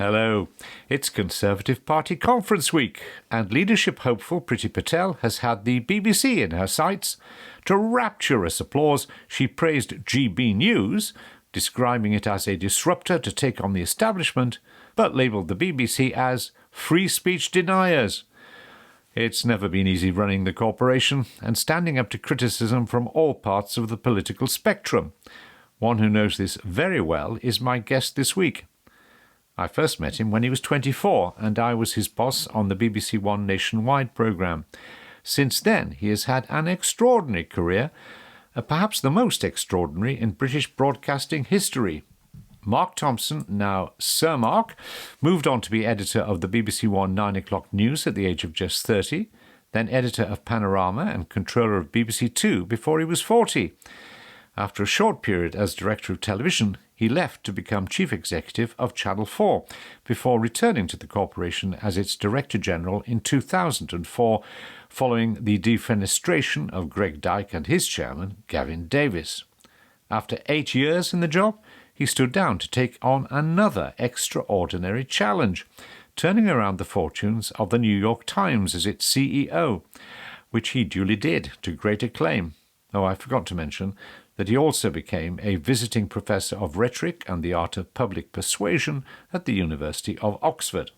Hello. It's Conservative Party Conference Week, and leadership hopeful Priti Patel has had the BBC in her sights. To rapturous applause, she praised GB News, describing it as a disruptor to take on the establishment, but labelled the BBC as free speech deniers. It's never been easy running the corporation and standing up to criticism from all parts of the political spectrum. One who knows this very well is my guest this week. I first met him when he was 24, and I was his boss on the BBC One Nationwide programme. Since then, he has had an extraordinary career, perhaps the most extraordinary in British broadcasting history. Mark Thompson, now Sir Mark, moved on to be editor of the BBC One 9 o'clock news at the age of just 30, then editor of Panorama and controller of BBC Two before he was 40. After a short period as director of television, he left to become chief executive of Channel 4, before returning to the corporation as its director general in 2004, following the defenestration of Greg Dyke and his chairman, Gavin Davis. After 8 years in the job, he stood down to take on another extraordinary challenge, turning around the fortunes of the New York Times as its CEO, which he duly did to great acclaim. Oh, I forgot to mention that he also became a visiting professor of rhetoric and the art of public persuasion at the University of Oxford.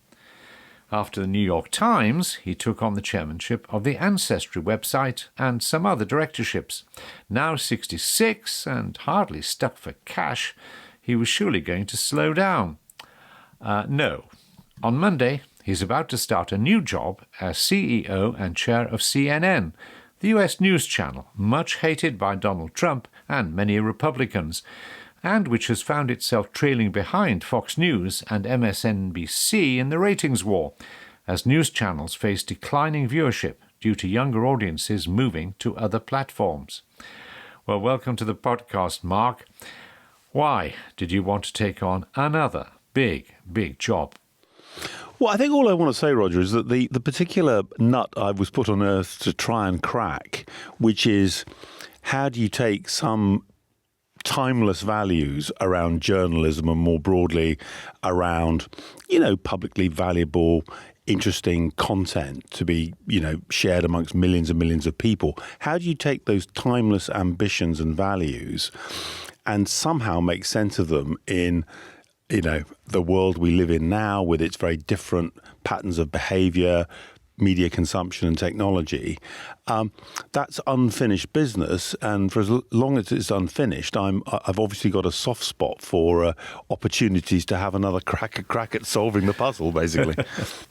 After the New York Times, he took on the chairmanship of the Ancestry website and some other directorships. Now 66 and hardly stuck for cash, he was surely going to slow down. No. On Monday, he's about to start a new job as CEO and chair of CNN, the US news channel, much hated by Donald Trump and many Republicans, and which has found itself trailing behind Fox News and MSNBC in the ratings war, as news channels face declining viewership due to younger audiences moving to other platforms. Well, welcome to the podcast, Mark. Why did you want to take on another big job? Well, I think all I want to say, Roger, is that the particular nut I was put on earth to try and crack, which is how do you take some timeless values around journalism and more broadly around, publicly valuable, interesting content to be, shared amongst millions and millions of people. How do you take those timeless ambitions and values and somehow make sense of them in the world we live in now with its very different patterns of behavior, media consumption and technology? That's unfinished business. And for as long as it's unfinished, I've obviously got a soft spot for opportunities to have another crack at solving the puzzle, basically.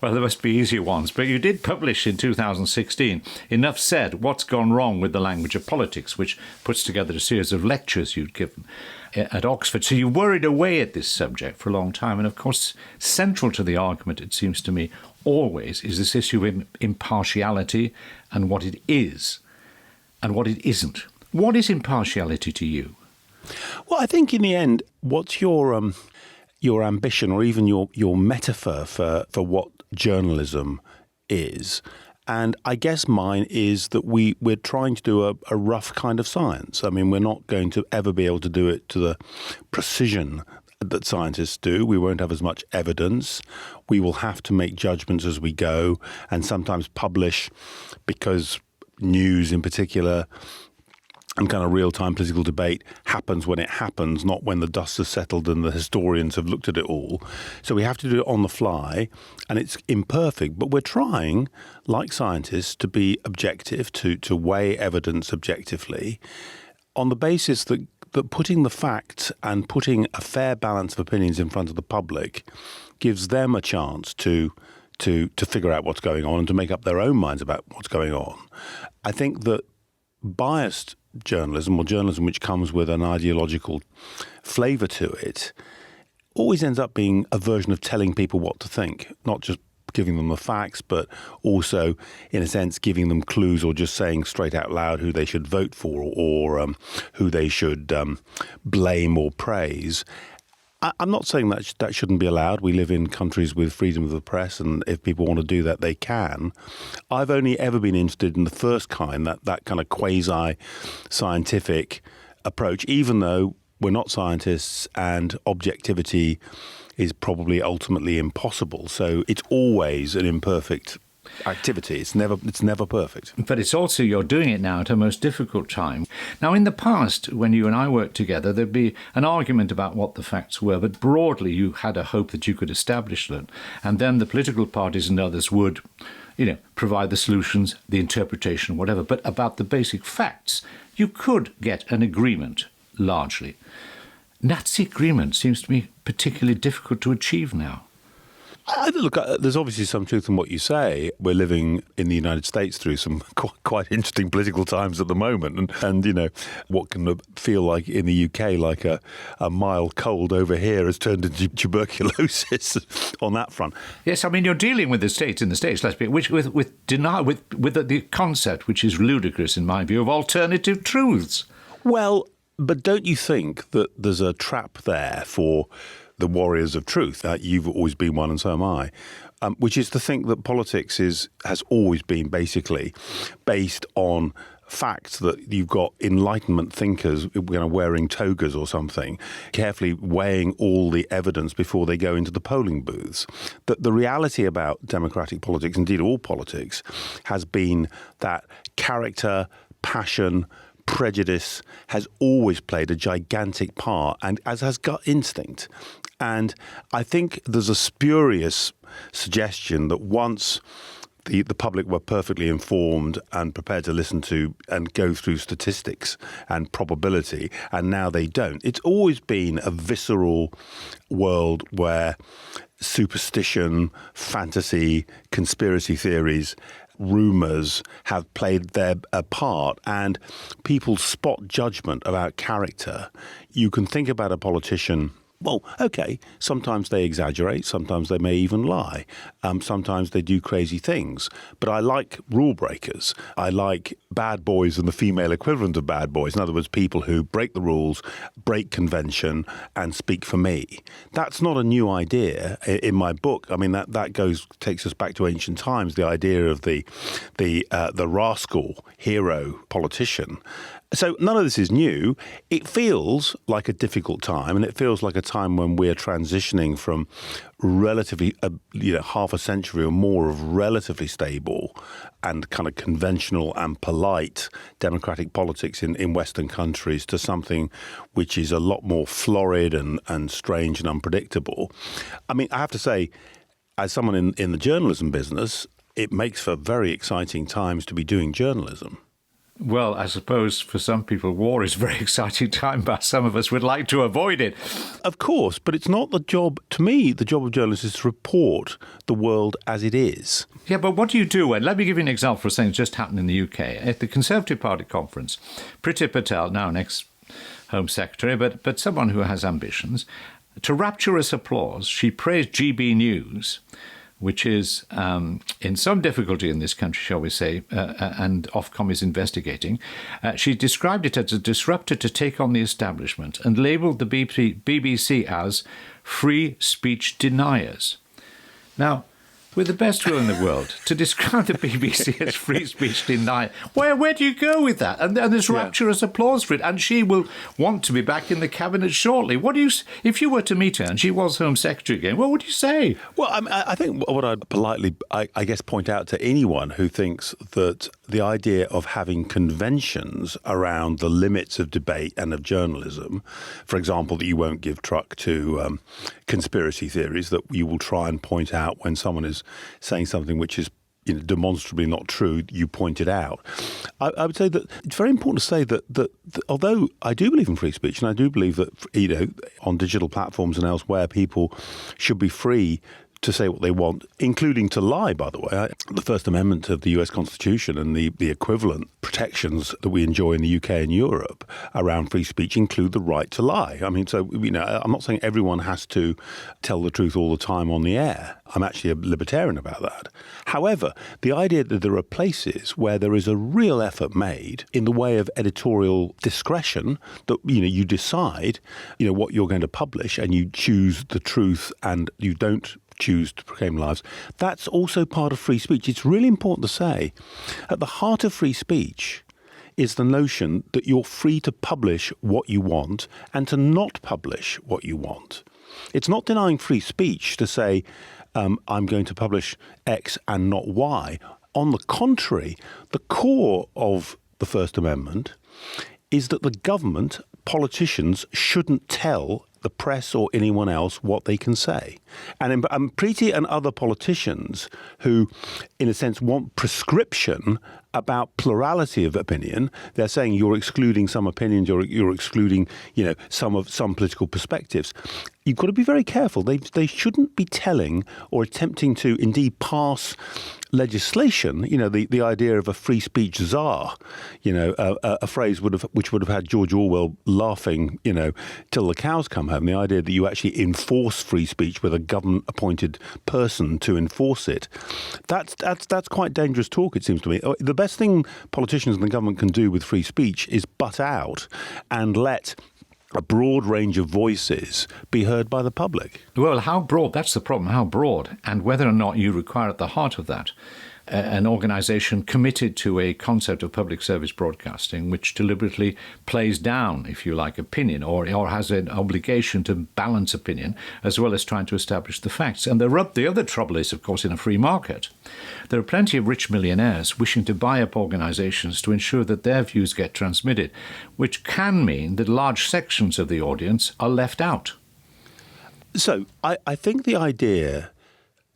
Well, there must be easier ones. But you did publish in 2016, Enough Said, What's Gone Wrong with the Language of Politics, which puts together a series of lectures you'd given at Oxford. So you worried away at this subject for a long time. And of course, central to the argument, it seems to me, always is this issue of impartiality and what it is and what it isn't. What is impartiality to you? Well, I think in the end, what's your ambition or even your metaphor for what journalism is? And I guess mine is that we're trying to do a rough kind of science. I mean, we're not going to ever be able to do it to the precision that scientists do. We won't have as much evidence. We will have to make judgments as we go and sometimes publish because news in particular and kind of real-time political debate happens when it happens, not when the dust has settled and the historians have looked at it all. So we have to do it on the fly, and it's imperfect. But we're trying, like scientists, to be objective, to weigh evidence objectively on the basis that putting the facts and putting a fair balance of opinions in front of the public gives them a chance to figure out what's going on and to make up their own minds about what's going on. I think that biased journalism, or journalism which comes with an ideological flavour to it, always ends up being a version of telling people what to think, not just giving them the facts, but also, in a sense, giving them clues or just saying straight out loud who they should vote for or who they should blame or praise. I'm not saying that shouldn't be allowed. We live in countries with freedom of the press, and if people want to do that, they can. I've only ever been interested in the first kind, that kind of quasi-scientific approach, even though we're not scientists and objectivity is probably ultimately impossible. So it's always an imperfect activity. It's never perfect. But it's also, you're doing it now at a most difficult time. Now, in the past, when you and I worked together, there'd be an argument about what the facts were, but broadly you had a hope that you could establish them. And then the political parties and others would, provide the solutions, the interpretation, whatever. But about the basic facts, you could get an agreement, largely. Nazi agreement seems to me particularly difficult to achieve now. Look, there's obviously some truth in what you say. We're living in the United States through some quite interesting political times at the moment. And what can feel like in the UK like a mild cold over here has turned into tuberculosis on that front. Yes, I mean, you're dealing with the states in the States, let's be, with the concept, which is ludicrous in my view, of alternative truths. Well, but don't you think that there's a trap there for the warriors of truth? You've always been one and so am I, which is to think that politics has always been basically based on facts, that you've got Enlightenment thinkers wearing togas or something, carefully weighing all the evidence before they go into the polling booths. That the reality about democratic politics, indeed all politics, has been that character, passion, prejudice has always played a gigantic part, and as has gut instinct. And I think there's a spurious suggestion that once the public were perfectly informed and prepared to listen to and go through statistics and probability, and now they don't. It's always been a visceral world where superstition, fantasy, conspiracy theories, rumours have played their part, and people's spot judgment about character. You can think about a politician. Well, okay, sometimes they exaggerate, sometimes they may even lie, sometimes they do crazy things. But I like rule breakers. I like bad boys and the female equivalent of bad boys. In other words, people who break the rules, break convention, and speak for me. That's not a new idea in my book. I mean, that takes us back to ancient times, the idea of the rascal hero politician. So none of this is new. It feels like a difficult time, and it feels like a time when we're transitioning from relatively, half a century or more of relatively stable and kind of conventional and polite democratic politics in Western countries to something which is a lot more florid and strange and unpredictable. I mean, I have to say, as someone in the journalism business, it makes for very exciting times to be doing journalism. Well, I suppose for some people, war is a very exciting time, but some of us would like to avoid it. Of course, but it's not the job, to me, the job of journalists is to report the world as it is. Yeah, but what do you do when, let me give you an example for something that just happened in the UK. At the Conservative Party conference, Priti Patel, now an ex-Home Secretary, but someone who has ambitions, to rapturous applause, she praised GB News, which is in some difficulty in this country, shall we say, and Ofcom is investigating. She described it as a disruptor to take on the establishment and labelled the BBC as free speech deniers. Now, with the best will in the world, to describe the BBC as free speech denier, where do you go with that? And there's rapturous applause for it, and she will want to be back in the cabinet shortly. What do you, if you were to meet her and she was Home Secretary again, what would you say? Well, I think what I'd politely, I guess, point out to anyone who thinks that the idea of having conventions around the limits of debate and of journalism, for example, that you won't give truck to conspiracy theories, that you will try and point out when someone is saying something which is demonstrably not true, you point it out. I would say that it's very important to say that although I do believe in free speech, and I do believe that on digital platforms and elsewhere, people should be free to say what they want, including to lie, by the way. The First Amendment of the US Constitution and the equivalent protections that we enjoy in the UK and Europe around free speech include the right to lie. I mean, so, I'm not saying everyone has to tell the truth all the time on the air. I'm actually a libertarian about that. However, the idea that there are places where there is a real effort made in the way of editorial discretion, that, you decide, what you're going to publish and you choose the truth and you don't choose to proclaim lies, that's also part of free speech. It's really important to say, at the heart of free speech is the notion that you're free to publish what you want and to not publish what you want. It's not denying free speech to say, I'm going to publish X and not Y. On the contrary, the core of the First Amendment is that the government, politicians, shouldn't tell the press or anyone else what they can say. And Preeti and other politicians who, in a sense, want prescription about plurality of opinion, they're saying you're excluding some opinions, you're excluding, some political perspectives. You've got to be very careful. They shouldn't be telling or attempting to indeed pass legislation, the idea of a free speech czar, a phrase which would have had George Orwell laughing, till the cows come home. The idea that you actually enforce free speech with a government-appointed person to enforce it. That's quite dangerous talk, it seems to me. The best thing politicians and the government can do with free speech is butt out and let a broad range of voices be heard by the public. Well, how broad? That's the problem. How broad? And whether or not you require at the heart of that an organisation committed to a concept of public service broadcasting which deliberately plays down, if you like, opinion or has an obligation to balance opinion as well as trying to establish the facts. And the other trouble is, of course, in a free market, there are plenty of rich millionaires wishing to buy up organisations to ensure that their views get transmitted, which can mean that large sections of the audience are left out. So I think the idea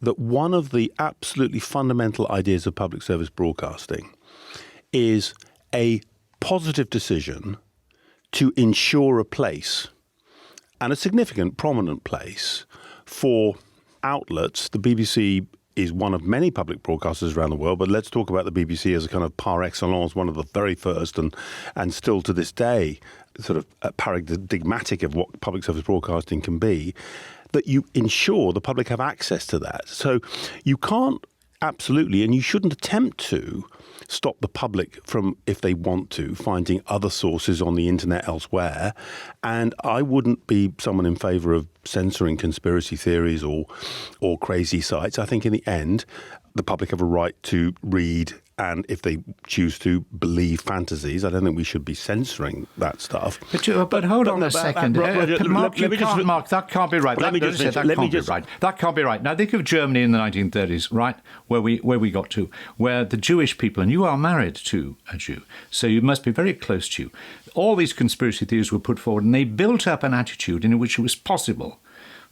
that one of the absolutely fundamental ideas of public service broadcasting is a positive decision to ensure a place, and a significant, prominent place, for outlets. The BBC is one of many public broadcasters around the world, but let's talk about the BBC as a kind of par excellence, one of the very first and still to this day sort of paradigmatic of what public service broadcasting can be, that you ensure the public have access to that. So you can't absolutely, and you shouldn't attempt to, stop the public from, if they want to, finding other sources on the internet elsewhere. And I wouldn't be someone in favour of censoring conspiracy theories or crazy sites. I think in the end, the public have a right to read, and if they choose to believe fantasies, I don't think we should be censoring that stuff. But hold on a second. Mark, that can't be right. That can't be right. Now, think of Germany in the 1930s, right, where we got to, where the Jewish people, and you are married to a Jew, so you must be very close to you. All these conspiracy theories were put forward, and they built up an attitude in which it was possible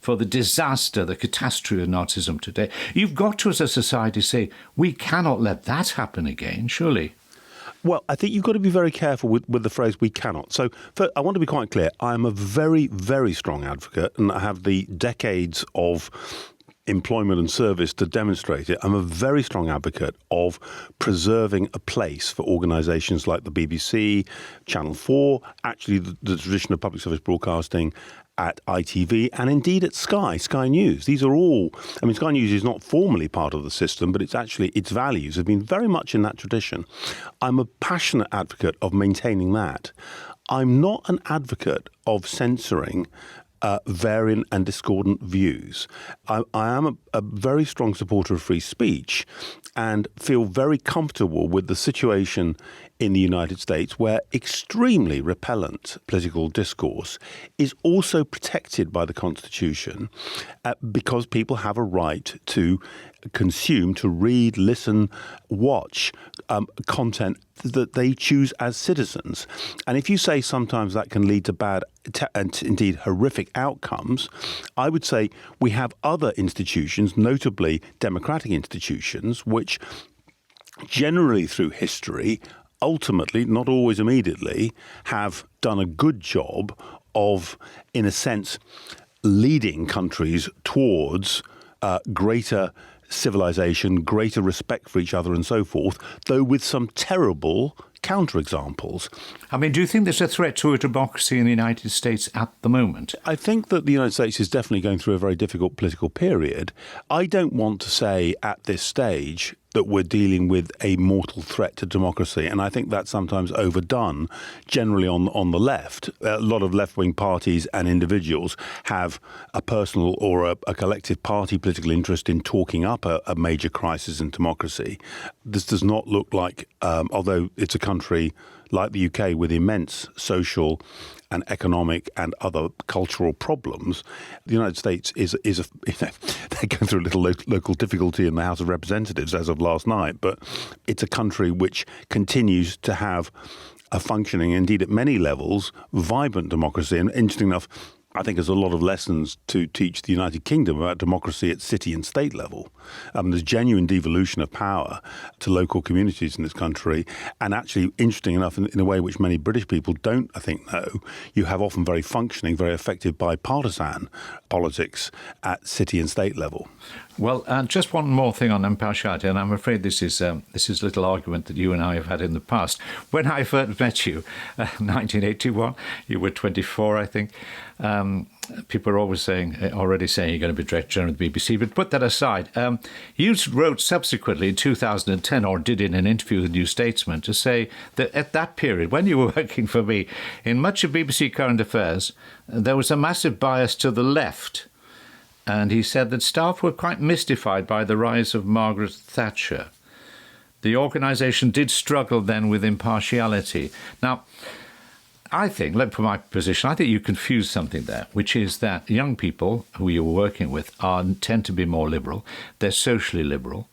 for the disaster, the catastrophe of Nazism today. You've got to, as a society, say, we cannot let that happen again, surely. Well, I think you've got to be very careful with the phrase "we cannot." So I want to be quite clear. I'm a very, very strong advocate, and I have the decades of employment and service to demonstrate it. I'm a very strong advocate of preserving a place for organisations like the BBC, Channel 4, actually the tradition of public service broadcasting at ITV, and indeed at Sky News. These are all, Sky News is not formally part of the system, but it's actually, its values have been very much in that tradition. I'm a passionate advocate of maintaining that. I'm not an advocate of censoring variant and discordant views. I am a very strong supporter of free speech and feel very comfortable with the situation in the United States where extremely repellent political discourse is also protected by the Constitution because people have a right to consume, to read, listen, watch content that they choose as citizens. And if you say sometimes that can lead to bad and indeed horrific outcomes, I would say we have other institutions, notably democratic institutions, which generally through history, ultimately, not always immediately, have done a good job of, in a sense, leading countries towards greater civilization, greater respect for each other and so forth, though with some terrible counterexamples. Do you think there's a threat to a democracy in the United States at the moment? I think that the United States is definitely going through a very difficult political period. I don't want to say at this stage that we're dealing with a mortal threat to democracy. And I think that's sometimes overdone, generally on the left. A lot of left-wing parties and individuals have a personal or a collective party political interest in talking up a major crisis in democracy. This does not look like, although it's a country like the UK, with immense social and economic and other cultural problems, the United States is they're going through a little local difficulty in the House of Representatives as of last night, but it's a country which continues to have a functioning, indeed at many levels, vibrant democracy. And interesting enough, I think there's a lot of lessons to teach the United Kingdom about democracy at city and state level. There's genuine devolution of power to local communities in this country. And actually, interesting enough, in a way which many British people don't, I think, know, you have often very functioning, very effective bipartisan politics at city and state level. Well, just one more thing on impartiality, and I'm afraid this is a little argument that you and I have had in the past. When I first met you, 1981, you were 24, I think. People are already saying you're going to be Director General of the BBC. But put that aside, you wrote subsequently in 2010, or did in an interview with the New Statesman, to say that at that period, when you were working for me, in much of BBC Current Affairs, there was a massive bias to the left. And he said that staff were quite mystified by the rise of Margaret Thatcher. The organisation did struggle then with impartiality. Now, I think, from my position, I think you confuse something there, which is that young people who you were working with tend to be more liberal. They're socially liberal.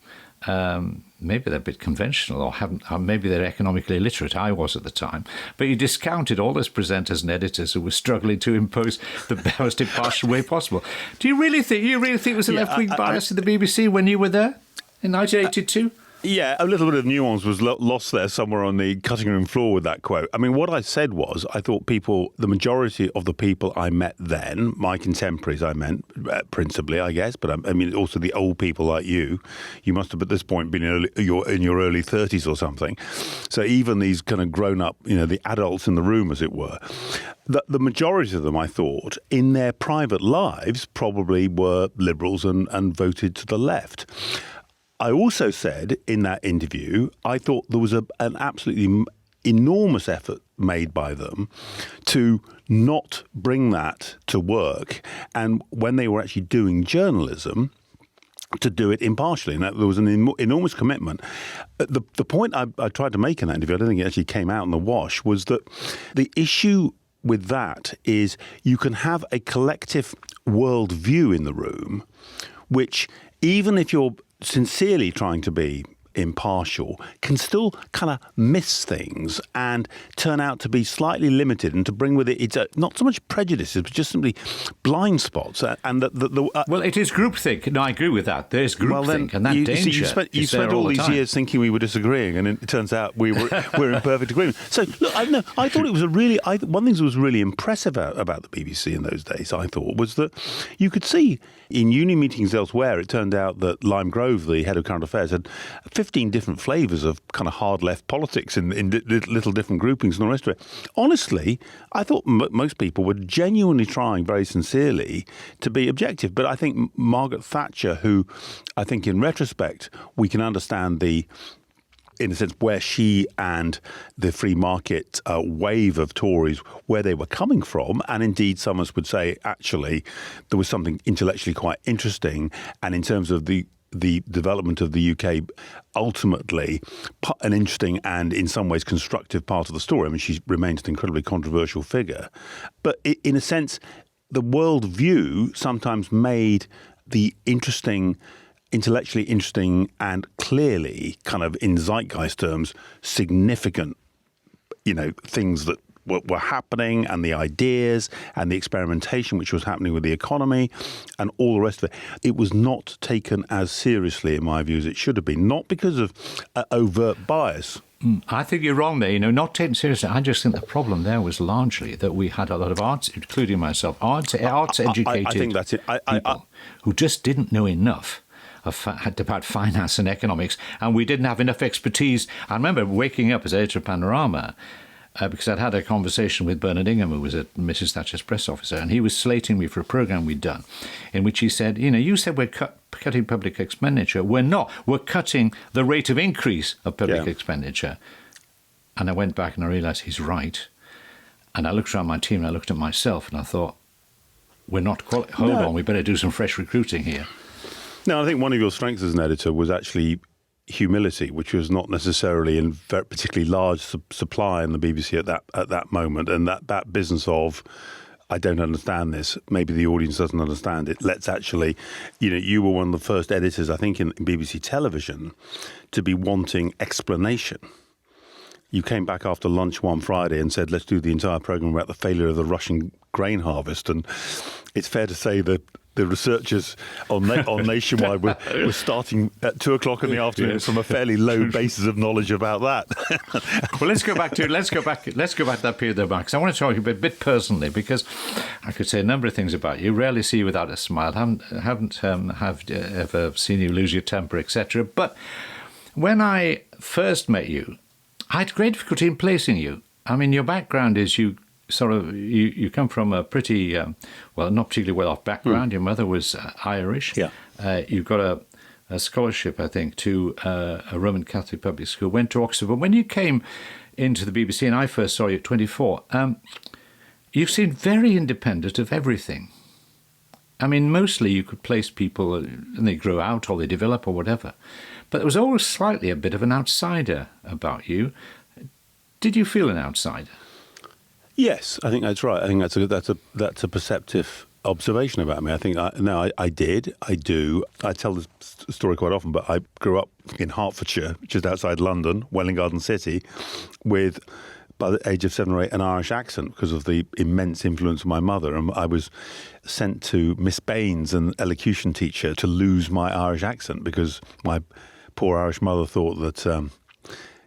Maybe they're a bit conventional, or maybe they're economically illiterate. I was at the time. But you discounted all those presenters and editors who were struggling to impose the most impartial way possible. Do you really think it was a left-wing bias in the BBC when you were there in 1982? Yeah, a little bit of nuance was lost there somewhere on the cutting room floor with that quote. I mean, what I said was, I thought the majority of the people I met then, my contemporaries I meant, principally, I guess, but I mean, also the old people like you must have at this point been in your early 30s or something. So even these kind of grown up, the adults in the room, as it were, the majority of them, I thought, in their private lives probably were liberals and voted to the left. I also said in that interview, I thought there was an absolutely enormous effort made by them to not bring that to work. And when they were actually doing journalism, to do it impartially. And there was an enormous commitment. The point I tried to make in that interview, I don't think it actually came out in the wash, was that the issue with that is you can have a collective worldview in the room, which even if you're sincerely trying to be impartial, can still kind of miss things and turn out to be slightly limited, and to bring with it, it's not so much prejudices, but just simply blind spots. And well, it is groupthink. No, I agree with that. There's groupthink, and that danger. You spent all these years thinking we were disagreeing, and it turns out we're in perfect agreement. So look, I thought it was one thing that was really impressive about the BBC in those days, I thought, was that you could see in uni meetings elsewhere, it turned out that Lime Grove, the head of current affairs, had 15 different flavours of kind of hard left politics in little different groupings and all the rest of it. Honestly, I thought most people were genuinely trying very sincerely to be objective. But I think Margaret Thatcher, who I think in retrospect we can understand in a sense, where she and the free market wave of Tories, where they were coming from. And indeed, some of us would say, actually, there was something intellectually quite interesting. And in terms of the development of the UK, ultimately an interesting and in some ways constructive part of the story. I mean, she remains an incredibly controversial figure. But in a sense, the worldview sometimes made the intellectually interesting and clearly kind of in zeitgeist terms significant, things that were happening, and the ideas and the experimentation which was happening with the economy and all the rest of it. It was not taken as seriously, in my view, as it should have been, not because of overt bias. I think you're wrong there, not taken seriously. I just think the problem there was largely that we had a lot of arts, including myself, arts-educated I think that's it. people who just didn't know enough about finance and economics, and we didn't have enough expertise. I remember waking up as editor of Panorama because I'd had a conversation with Bernard Ingham, who was at Mrs. Thatcher's press officer, and he was slating me for a programme we'd done in which he said, you said we're cutting public expenditure. We're not. We're cutting the rate of increase of public expenditure. And I went back and I realised he's right. And I looked around my team and I looked at myself and I thought, we're not hold on, we better do some fresh recruiting here. No, I think one of your strengths as an editor was actually humility, which was not necessarily in particularly large supply in the BBC at that moment, and that business of, I don't understand this, maybe the audience doesn't understand it. Let's actually, you were one of the first editors, I think, in BBC television to be wanting explanation. You came back after lunch one Friday and said, let's do the entire programme about the failure of the Russian grain harvest. And it's fair to say that the researchers on Nationwide were starting at 2:00 in the afternoon from a fairly low basis of knowledge about that. Well, let's go back to that period there, Mark. I want to talk a bit personally, because I could say a number of things about you. Rarely see you without a smile. Haven't ever seen you lose your temper, etc. But when I first met you, I had great difficulty in placing you. I mean, your background is you come from a pretty, not particularly well-off background. Your mother was Irish. Yeah. You got a scholarship, I think, to a Roman Catholic public school, went to Oxford. But when you came into the BBC, and I first saw you at 24, you seemed very independent of everything. I mean, mostly you could place people and they grow out or they develop or whatever. But there was always slightly a bit of an outsider about you. Did you feel an outsider? Yes, I think that's right. I think that's a perceptive observation about me. I think I did. I do. I tell this story quite often, but I grew up in Hertfordshire, just outside London, Welwyn Garden City, with, by the age of 7 or 8, an Irish accent because of the immense influence of my mother. And I was sent to Miss Baines, an elocution teacher, to lose my Irish accent because my poor Irish mother thought that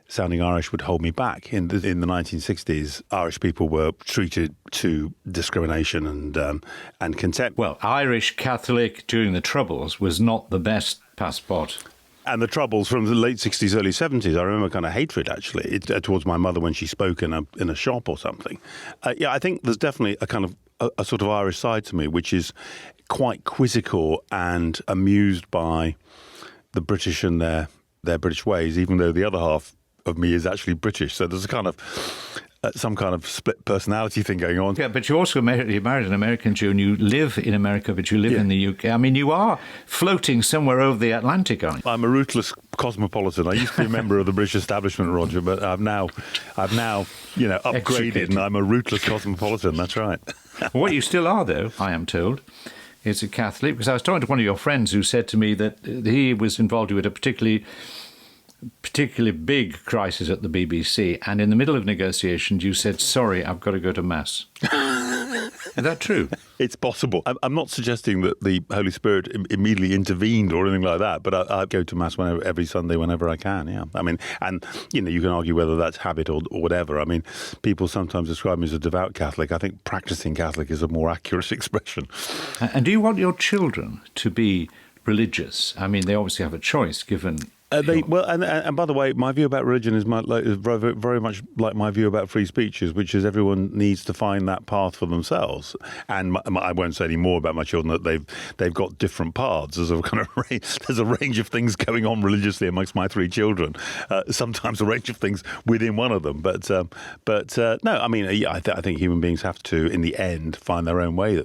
sounding Irish would hold me back. In the 1960s, Irish people were treated to discrimination and contempt. Well, Irish Catholic during the Troubles was not the best passport. And the Troubles from the late 60s, early 70s, I remember kind of hatred, actually, towards my mother when she spoke in a shop or something. I think there's definitely a kind of a sort of Irish side to me, which is quite quizzical and amused by the British and their British ways, even though the other half of me is actually British. So there's a kind of some kind of split personality thing going on. Yeah, but you married an American Jew, and you live in America, but you live in the UK. I mean, you are floating somewhere over the Atlantic, aren't you? I'm a rootless cosmopolitan. I used to be a member of the British establishment, Roger, but I've now upgraded, and I'm a rootless cosmopolitan. That's right. Well, what you still are, though, I am told, is a Catholic, because I was talking to one of your friends who said to me that he was involved with a particularly big crisis at the BBC, and in the middle of negotiations you said, sorry, I've got to go to Mass. Is that true? It's possible. I'm not suggesting that the Holy Spirit immediately intervened or anything like that, but I go to Mass every Sunday whenever I can, yeah. I mean, and, you can argue whether that's habit or whatever. I mean, people sometimes describe me as a devout Catholic. I think practicing Catholic is a more accurate expression. And do you want your children to be religious? I mean, they obviously have a choice given... And by the way, my view about religion is very, very much like my view about free speech, which is everyone needs to find that path for themselves. And I won't say any more about my children that they've got different paths. There's a range of things going on religiously amongst my 3 children. Sometimes a range of things within one of them. But no, I mean, I think human beings have to, in the end, find their own way.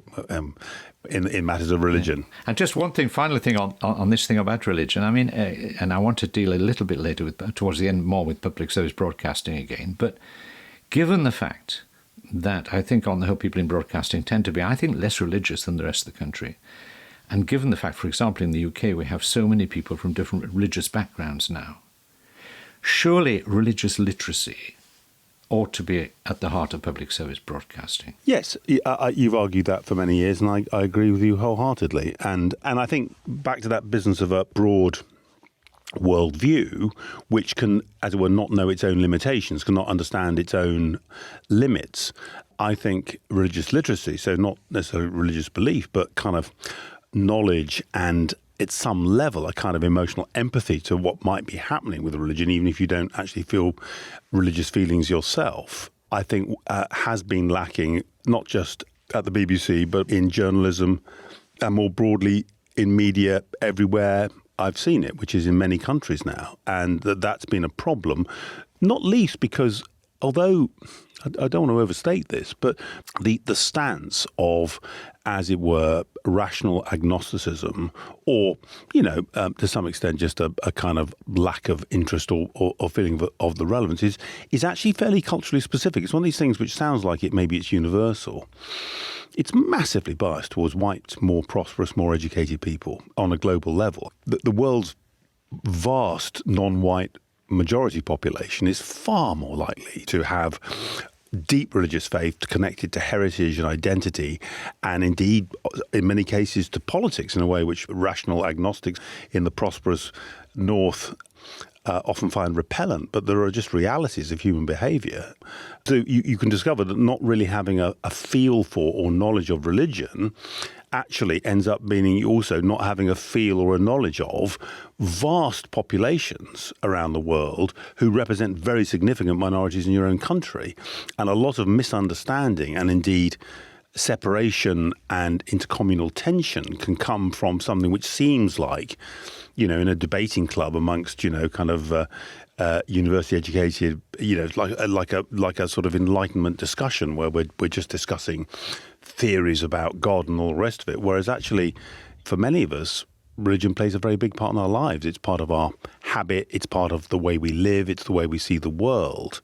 In matters of religion. Yeah. And just one thing, final thing on this thing about religion. I mean, and I want to deal a little bit later towards the end more with public service broadcasting again, but given the fact that I think on the whole people in broadcasting tend to be, I think, less religious than the rest of the country, and given the fact, for example, in the UK we have so many people from different religious backgrounds now, surely religious literacy ought to be at the heart of public service broadcasting. Yes, you've argued that for many years, and I agree with you wholeheartedly. And I think back to that business of a broad worldview, which can, as it were, not know its own limitations, cannot understand its own limits. I think religious literacy, so not necessarily religious belief, but kind of knowledge and at some level a kind of emotional empathy to what might be happening with religion, even if you don't actually feel religious feelings yourself, I think has been lacking, not just at the BBC, but in journalism and more broadly in media everywhere I've seen it, which is in many countries now. And that's been a problem, not least because although I don't want to overstate this, but the stance of, as it were, rational agnosticism, or, to some extent, just a kind of lack of interest or feeling of the relevance is actually fairly culturally specific. It's one of these things which sounds like maybe it's universal. It's massively biased towards white, more prosperous, more educated people on a global level. The world's vast non-white majority population is far more likely to have deep religious faith connected to heritage and identity, and indeed, in many cases, to politics in a way which rational agnostics in the prosperous North often find repellent, but there are just realities of human behavior. So you can discover that not really having a feel for or knowledge of religion actually ends up meaning also not having a feel or a knowledge of vast populations around the world who represent very significant minorities in your own country. And a lot of misunderstanding and indeed separation and intercommunal tension can come from something which seems like, in a debating club amongst, university educated, like a sort of Enlightenment discussion where we're just discussing theories about God and all the rest of it. Whereas actually, for many of us, religion plays a very big part in our lives. It's part of our habit. It's part of the way we live. It's the way we see the world.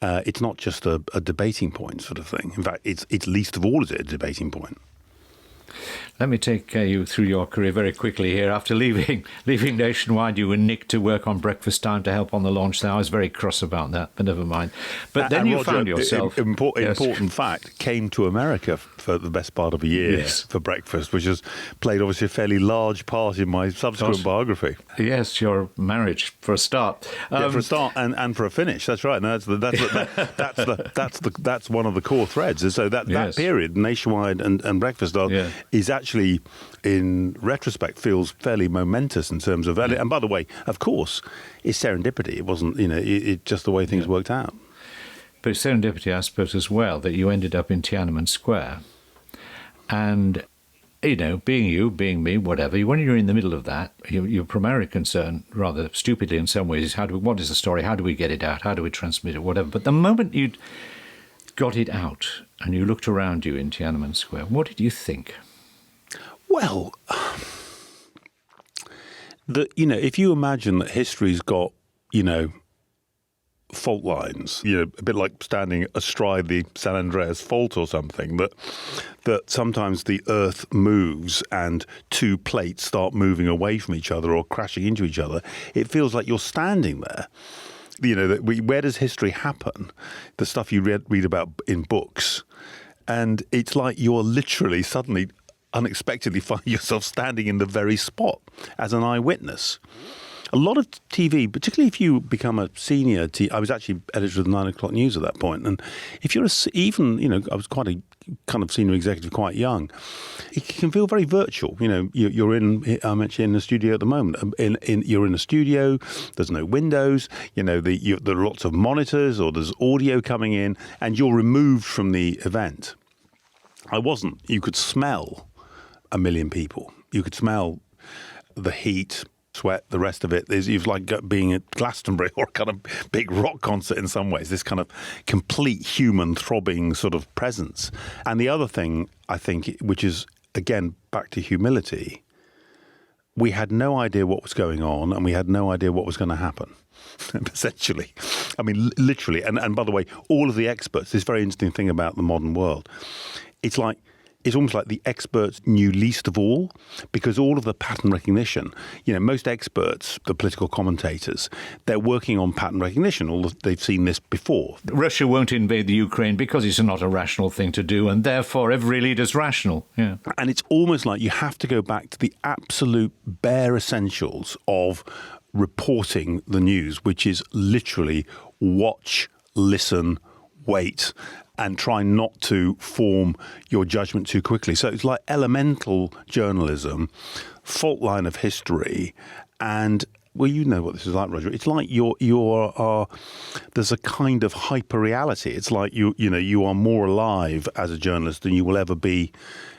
It's not just a debating point sort of thing. In fact, it's least of all is it a debating point. Let me take you through your career very quickly here. After leaving Nationwide, you were nicked to work on Breakfast Time to help on the launch there. I was very cross about that, but never mind. But then you Roger, found yourself... Important fact, came to America for the best part of a year for Breakfast, which has played obviously a fairly large part in my subsequent biography. Yes, your marriage, for a start. For a start and for a finish. That's right. No, that's one of the core threads. And so that period, Nationwide and Breakfast, is actually, in retrospect, feels fairly momentous in terms of, and by the way, of course, it's serendipity. It wasn't, it's just the way things worked out. But it's serendipity, I suppose, as well, that you ended up in Tiananmen Square. And, being you, being me, whatever, when you're in the middle of that, your primary concern, rather stupidly in some ways, is what is the story? How do we get it out? How do we transmit it? Whatever. But the moment you got it out and you looked around you in Tiananmen Square, what did you think? Well, if you imagine that history's got, fault lines, a bit like standing astride the San Andreas Fault or something, that sometimes the Earth moves and two plates start moving away from each other or crashing into each other, it feels like you're standing there. Where does history happen? The stuff you read about in books. And it's like you're literally suddenly unexpectedly find yourself standing in the very spot as an eyewitness. A lot of TV, particularly if you become a senior, I was actually editor of the 9 o'clock news at that point, and if you're I was quite a kind of senior executive, quite young, it can feel very virtual. You're I'm actually in the studio at the moment. You're in a studio. There's no windows. There are lots of monitors, or there's audio coming in, and you're removed from the event. I wasn't. You could smell a million people. You could smell the heat, sweat, the rest of it. You've like being at Glastonbury or a kind of big rock concert in some ways, this kind of complete human throbbing sort of presence. And the other thing, I think, which is, again, back to humility, we had no idea what was going on and we had no idea what was going to happen, essentially. I mean, literally. And by the way, all of the experts, this very interesting thing about the modern world, it's almost like the experts knew least of all, because all of the pattern recognition, most experts, the political commentators, they're working on pattern recognition. They've seen this before. Russia won't invade the Ukraine because it's not a rational thing to do, and therefore every leader's rational. Yeah. And it's almost like you have to go back to the absolute bare essentials of reporting the news, which is literally watch, listen, wait, and try not to form your judgment too quickly. So it's like elemental journalism, fault line of history, and, well, you know what this is like, Roger. It's like there's a kind of hyper-reality. It's like you are more alive as a journalist than you will ever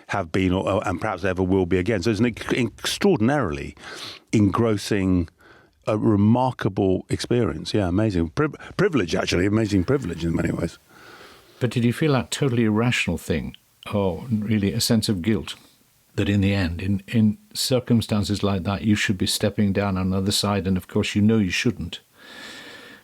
have been, and perhaps ever will be again. So it's an extraordinarily engrossing a remarkable experience. Yeah, amazing. Privilege, actually. Amazing privilege in many ways. But did you feel that totally irrational thing, or really a sense of guilt, that in the end, in circumstances like that, you should be stepping down on the other side, and of course you know you shouldn't,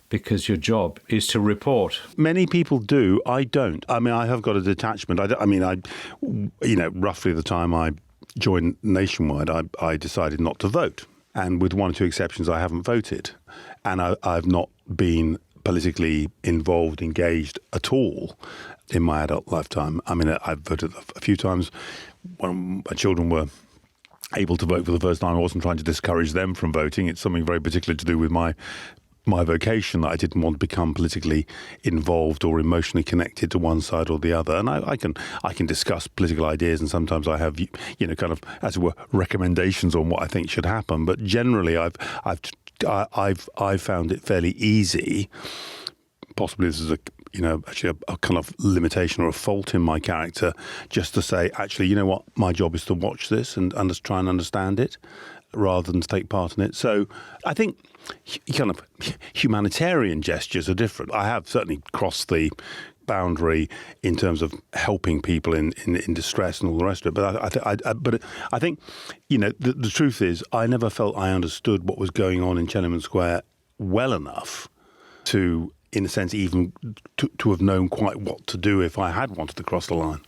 because your job is to report? Many people do. I don't. I mean, I have got a detachment. Roughly the time I joined Nationwide, I decided not to vote. And with one or two exceptions, I haven't voted. And I've not been politically involved, engaged at all in my adult lifetime. I mean, I've voted a few times when my children were able to vote for the first time. I wasn't trying to discourage them from voting. It's something very particular to do with my vocation, that I didn't want to become politically involved or emotionally connected to one side or the other. And I can discuss political ideas, and sometimes I have, kind of, as it were, recommendations on what I think should happen. But generally, I've found it fairly easy. Possibly this is actually a kind of limitation or a fault in my character, just to say, actually, you know what, my job is to watch this and try and understand it, rather than to take part in it. So I think kind of humanitarian gestures are different. I have certainly crossed the boundary in terms of helping people in distress and all the rest of it. But I think, the truth is, I never felt I understood what was going on in Tiananmen Square well enough to, in a sense, even to have known quite what to do if I had wanted to cross the line.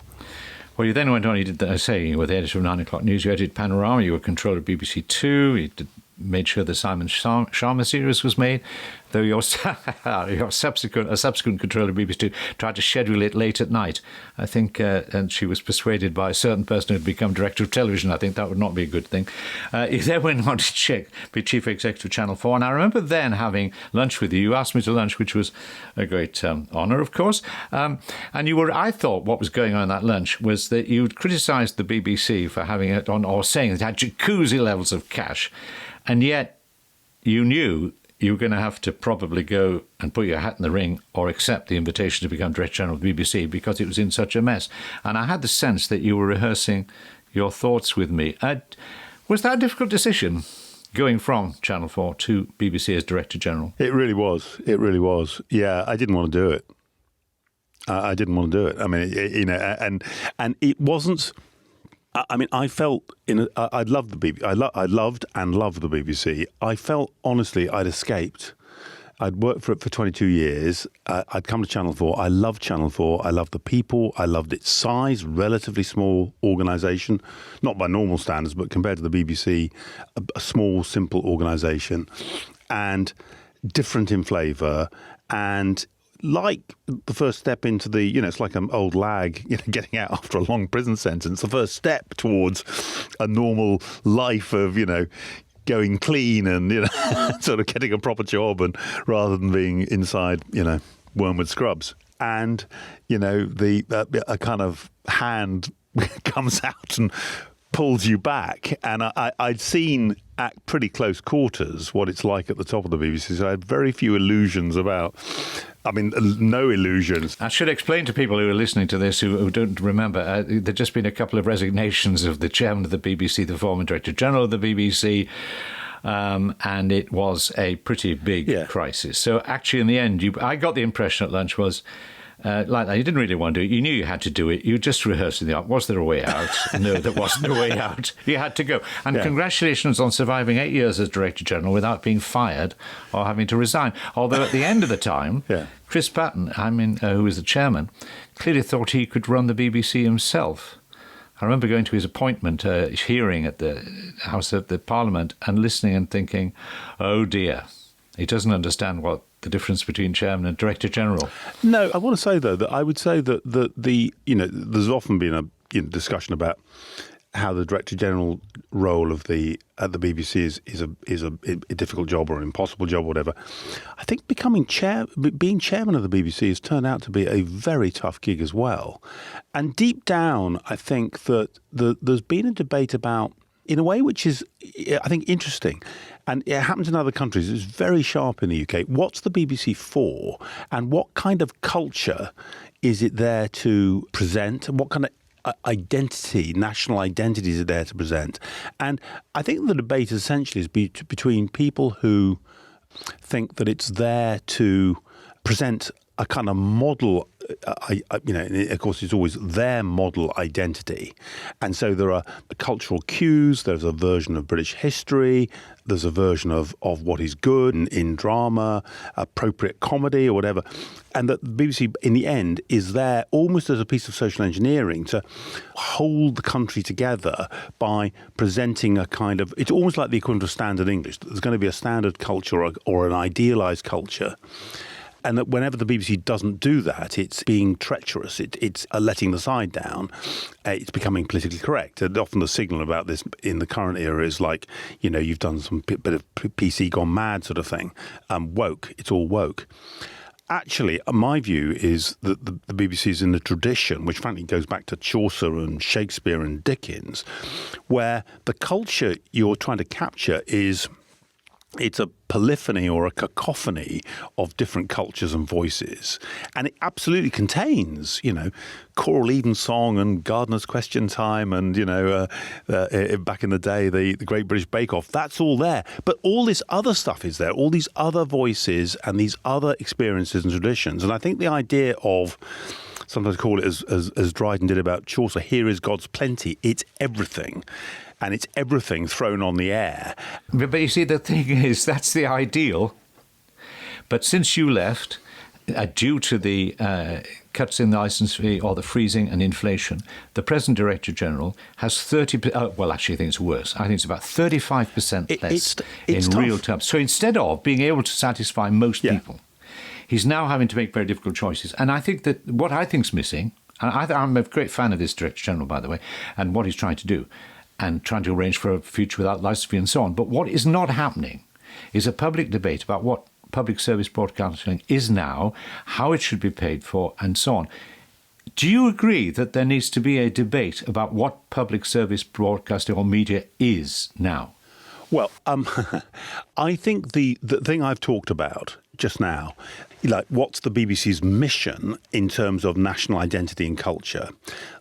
Well, you then went on, you did, you were the editor of 9 O'Clock News, you edited Panorama, you were controller of BBC Two, you made sure the Simon Sharma series was made, though your subsequent controller of BBC Two tried to schedule it late at night. I think, and she was persuaded by a certain person who had become director of television. I think that would not be a good thing. You then went on to be chief executive of Channel 4, and I remember then having lunch with you. You asked me to lunch, which was a great honour, of course. And I thought what was going on in that lunch was that you'd criticised the BBC for having it on, or saying it had jacuzzi levels of cash. And yet you knew you were going to have to probably go and put your hat in the ring or accept the invitation to become Director General of the BBC because it was in such a mess. And I had the sense that you were rehearsing your thoughts with me. Was that a difficult decision, going from Channel 4 to BBC as Director General? It really was. It really was. Yeah, I didn't want to do it. I didn't want to do it. I mean, and it wasn't... I mean, I felt I loved the BBC. I loved and loved the BBC. I felt, honestly, I'd escaped. I'd worked for it for 22 years. I'd come to Channel 4. I loved Channel 4. I loved the people. I loved its size, relatively small organisation, not by normal standards, but compared to the BBC, a small, simple organisation, and different in flavour, and like the first step into the, it's like an old lag, getting out after a long prison sentence, the first step towards a normal life of, going clean and, sort of getting a proper job, and rather than being inside, Wormwood Scrubs. And, a kind of hand comes out and pulls you back. And I'd seen at pretty close quarters what it's like at the top of the BBC, so I had very few illusions about... no illusions. I should explain to people who are listening to this who don't remember, there'd just been a couple of resignations of the chairman of the BBC, the former Director General of the BBC, and it was a pretty big crisis. So actually, in the end, I got the impression at lunch was... like that, you didn't really want to do it. You knew you had to do it. You were just rehearsing the art. Was there a way out? No, there wasn't a way out. You had to go. And congratulations on surviving 8 years as Director General without being fired or having to resign. Although at the end of the time, Chris Patton, who was the chairman, clearly thought he could run the BBC himself. I remember going to his appointment hearing at the House of the Parliament and listening and thinking, oh dear, he doesn't understand what the difference between chairman and director general. No, I want to say, though, that I would say that there's often been a discussion about how the director general role at the BBC is a difficult job or an impossible job or whatever. I think being chairman of the BBC has turned out to be a very tough gig as well. And deep down, I think that there's been a debate about, in a way which is, I think, interesting, and it happens in other countries, it's very sharp in the UK. What's the BBC for, and what kind of culture is it there to present, and what kind of identity, national identities are there to present. And I think the debate essentially is between people who think that it's there to present a kind of model, of course, it's always their model identity. And so there are cultural cues, there's a version of British history, there's a version of what is good in drama, appropriate comedy or whatever. And that the BBC, in the end, is there almost as a piece of social engineering to hold the country together by presenting a kind of, it's almost like the equivalent of standard English. There's going to be a standard culture or an idealised culture. And that whenever the BBC doesn't do that, it's being treacherous. It's letting the side down. It's becoming politically correct. And often the signal about this in the current era is like, you've done some bit of PC gone mad sort of thing. Woke. It's all woke. Actually, my view is that the BBC is in the tradition, which frankly goes back to Chaucer and Shakespeare and Dickens, where the culture you're trying to capture it's a polyphony or a cacophony of different cultures and voices. And it absolutely contains, choral evensong and gardener's question time and, back in the day, the Great British Bake Off. That's all there. But all this other stuff is there, all these other voices and these other experiences and traditions. And I think the idea of, sometimes call it as Dryden did about Chaucer, here is God's plenty. It's everything. And it's everything thrown on the air. But you see, the thing is, that's the ideal. But since you left, due to the cuts in the licence fee or the freezing and inflation, the present Director General has 30%, well, actually I think it's worse. I think it's about 35% less it's in tough. real terms. So instead of being able to satisfy most people, he's now having to make very difficult choices. And I think that what I think's missing, and I'm a great fan of this Director General, by the way, and what he's trying to do, and trying to arrange for a future without licence fee and so on. But what is not happening is a public debate about what public service broadcasting is now, how it should be paid for, and so on. Do you agree that there needs to be a debate about what public service broadcasting or media is now? Well, I think the thing I've talked about just now, like what's the BBC's mission in terms of national identity and culture,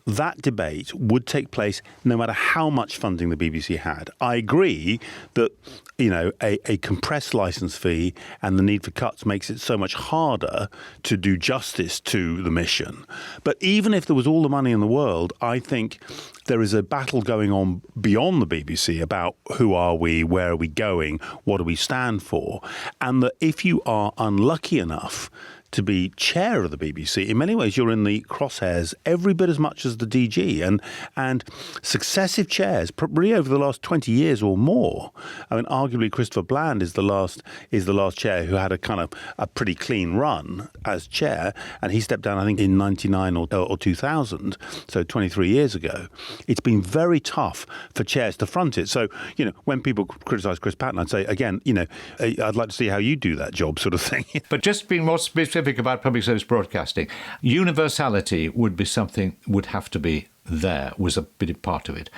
that debate would take place no matter how much funding the BBC had. I agree that, a compressed licence fee and the need for cuts makes it so much harder to do justice to the mission. But even if there was all the money in the world, I think there is a battle going on beyond the BBC about who are we, where are we going, what do we stand for, and that if you are unlucky enough to be chair of the BBC, in many ways you're in the crosshairs every bit as much as the DG, and successive chairs, probably over the last 20 years or more. I mean, arguably Christopher Bland is the last chair who had a kind of a pretty clean run as chair, and he stepped down I think in 99 or 2000, so 23 years ago. It's been very tough for chairs to front it. So when people criticise Chris Patten, I'd say again, I'd like to see how you do that job, sort of thing. But just being more specific about public service broadcasting, universality would have to be there, was a bit part of it.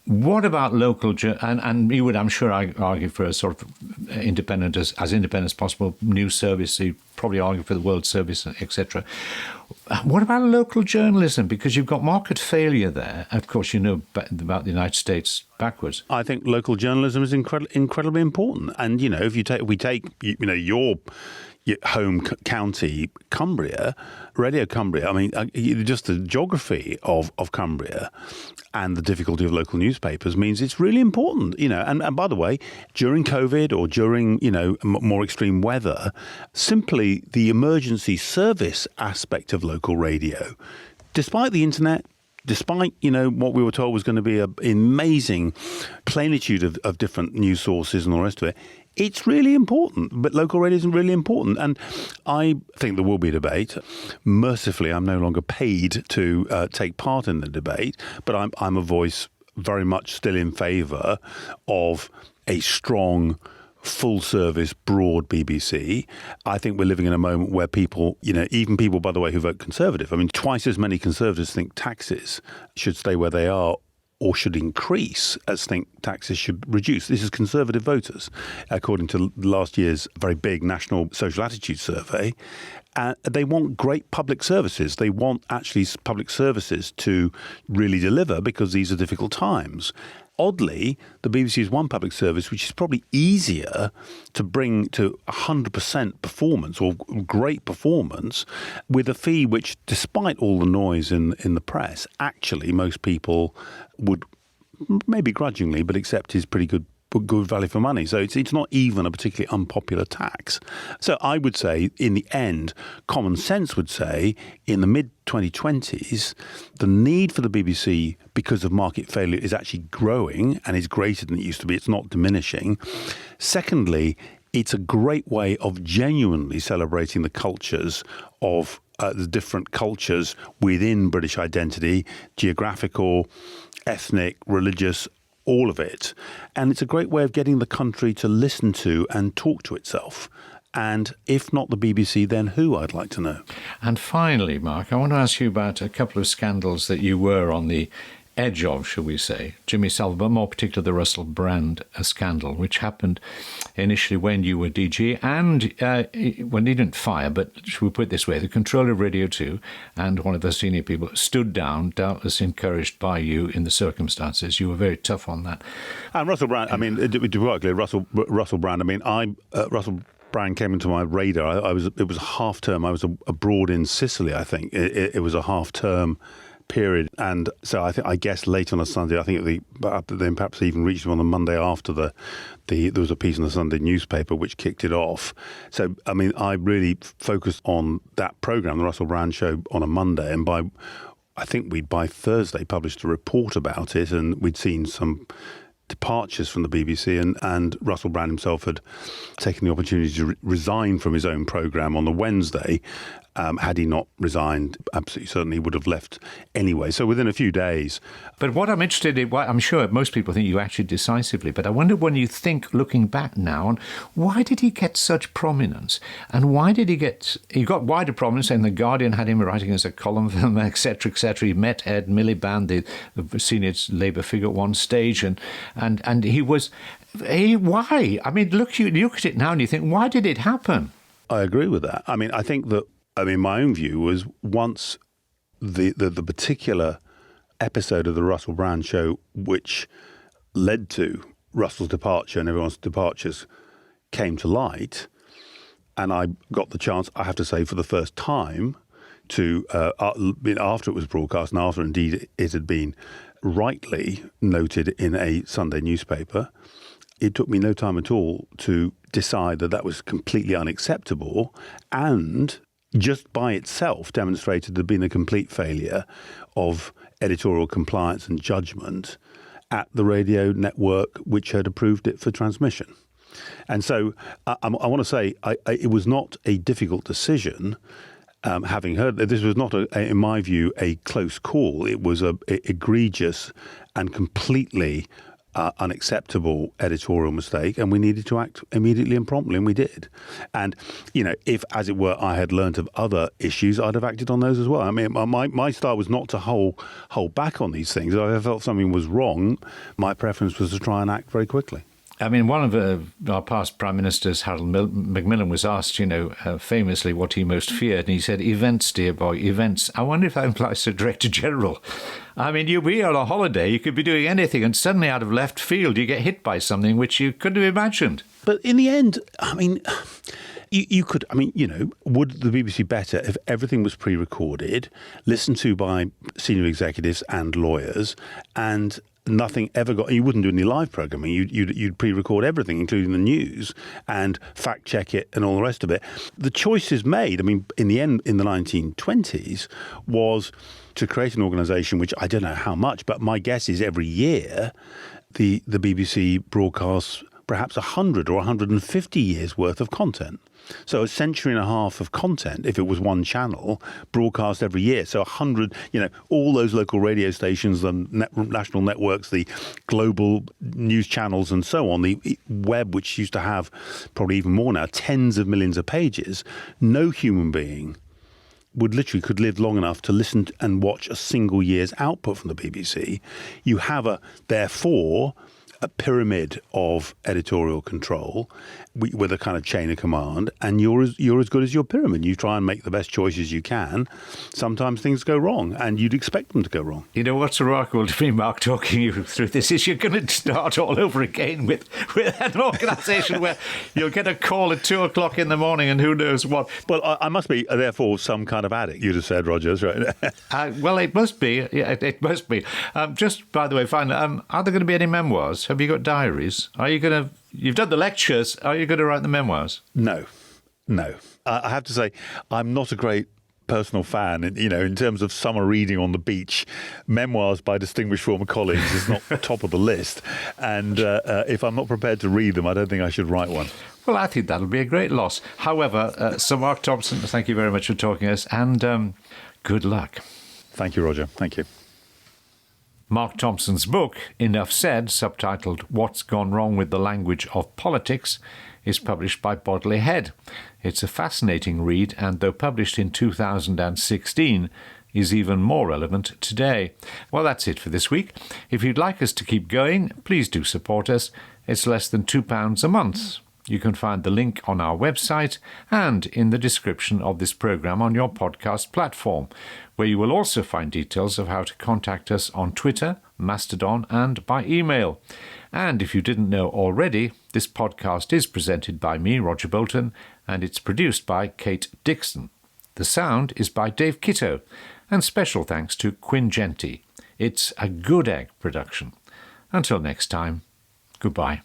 What about local, and you would, I'm sure, argue for a sort of independent, as independent as possible news service, you probably argue for the World Service, etc. What about local journalism? Because you've got market failure there. Of course, you know about the United States backwards. I think local journalism is incredibly important. And, if we take your home county, Cumbria, Radio Cumbria, I mean, just the geography of Cumbria and the difficulty of local newspapers means it's really important, and by the way, during COVID or during, more extreme weather, simply the emergency service aspect of local radio, despite the internet, despite, what we were told was going to be an amazing plenitude of different news sources and all the rest of it, it's really important, but local radio isn't really important. And I think there will be a debate. Mercifully, I'm no longer paid to take part in the debate, but I'm a voice very much still in favour of a strong, full-service, broad BBC. I think we're living in a moment where people, even people, by the way, who vote Conservative, I mean, twice as many Conservatives think taxes should stay where they are or should increase as think taxes should reduce. This is Conservative voters, according to last year's very big National Social Attitude Survey. They want great public services. They want actually public services to really deliver because these are difficult times. Oddly, the BBC is one public service which is probably easier to bring to 100% performance or great performance with a fee which, despite all the noise in the press, actually most people would, maybe grudgingly, but accept is pretty good value for money. So it's not even a particularly unpopular tax. So I would say, in the end, common sense would say, in the mid-2020s, the need for the BBC, because of market failure, is actually growing and is greater than it used to be. It's not diminishing. Secondly, it's a great way of genuinely celebrating the cultures of the different cultures within British identity, geographical, ethnic, religious, all of it. And it's a great way of getting the country to listen to and talk to itself. And if not the BBC, then who, I'd like to know. And finally, Mark, I want to ask you about a couple of scandals that you were on the edge of, shall we say. Jimmy Savile, but more particularly the Russell Brand scandal, which happened initially when you were DG and when he didn't fire, but should we put it this way, the controller of Radio 2 and one of the senior people stood down, doubtless encouraged by you in the circumstances. You were very tough on that. And Russell Brand, I mean, to be quite clear, Russell Brand, I mean, Russell Brand came into my radar. It was a half term. I was abroad in Sicily, I think. It was a half term period, and so I guess late on a Sunday, I think then perhaps even reached him on the Monday after there was a piece in the Sunday newspaper which kicked it off. So I mean, I really focused on that programme, the Russell Brand Show, on a Monday, and I think we'd by Thursday published a report about it, and we'd seen some departures from the BBC, and Russell Brand himself had taken the opportunity to resign from his own programme on the Wednesday. Had he not resigned, absolutely certainly would have left anyway. So within a few days. But what I'm interested in, I'm sure most people think you acted decisively, but I wonder when you think, looking back now, why did he get such prominence? And why did he got wider prominence, and The Guardian had him writing as a column for them, etc., etc. He met Ed Miliband, the senior Labour figure at one stage, and he was, why? I mean, you look at it now and you think, why did it happen? I agree with that. I mean, I think that, my own view was once the particular episode of the Russell Brand Show, which led to Russell's departure and everyone's departures, came to light, and I got the chance, I have to say, for the first time to, after it was broadcast and after indeed it had been rightly noted in a Sunday newspaper, it took me no time at all to decide that was completely unacceptable, and just by itself demonstrated there'd been a complete failure of editorial compliance and judgment at the radio network which had approved it for transmission. And so I want to say it was not a difficult decision. Having heard that this was not, in my view, a close call. It was a egregious and completely unacceptable editorial mistake, and we needed to act immediately and promptly, and we did. And, if, as it were, I had learnt of other issues, I'd have acted on those as well. I mean, my style was not to hold back on these things. If I felt something was wrong, my preference was to try and act very quickly. I mean, one of our past Prime Ministers, Harold Macmillan, was asked, famously what he most feared, and he said, "Events, dear boy, events." I wonder if that applies to Director General. I mean, you'd be on a holiday, you could be doing anything, and suddenly out of left field you get hit by something which you couldn't have imagined. But in the end, I mean, you could, would the BBC better if everything was pre-recorded, listened to by senior executives and lawyers, and nothing ever got, you wouldn't do any live programming. You'd pre-record everything, including the news, and fact check it and all the rest of it. The choices made, in the end, in the 1920s, was to create an organisation which, I don't know how much, but my guess is every year the BBC broadcasts perhaps 100 or 150 years worth of content. So a century and a half of content, if it was one channel, broadcast every year. So 100, all those local radio stations, the national networks, the global news channels and so on, the web, which used to have probably even more now, tens of millions of pages. No human being could live long enough to listen and watch a single year's output from the BBC. You have therefore a pyramid of editorial control with a kind of chain of command, and you're as good as your pyramid. You try and make the best choices you can. Sometimes things go wrong, and you'd expect them to go wrong. You know what's remarkable to me, Mark, talking you through this is you're going to start all over again with an organisation where you'll get a call at 2 o'clock in the morning and who knows what. Well, I must be, therefore, some kind of addict, you'd have said, Rogers, right? Well, it must be. Yeah, it must be. Just, by the way, finally, are there going to be any memoirs? Have you got diaries? You've done the lectures. Are you going to write the memoirs? No. I have to say, I'm not a great personal fan. In terms of summer reading on the beach, memoirs by distinguished former colleagues is not top of the list. And if I'm not prepared to read them, I don't think I should write one. Well, I think that'll be a great loss. However, Sir Mark Thompson, thank you very much for talking to us, and good luck. Thank you, Roger. Thank you. Mark Thompson's book, Enough Said, subtitled What's Gone Wrong with the Language of Politics, is published by Bodley Head. It's a fascinating read, and though published in 2016, is even more relevant today. Well, that's it for this week. If you'd like us to keep going, please do support us. It's less than £2 a month. You can find the link on our website and in the description of this programme on your podcast platform, where you will also find details of how to contact us on Twitter, Mastodon and by email. And if you didn't know already, this podcast is presented by me, Roger Bolton, and it's produced by Kate Dixon. The sound is by Dave Kitto, and special thanks to Quinn Genty. It's a Good Egg production. Until next time, goodbye.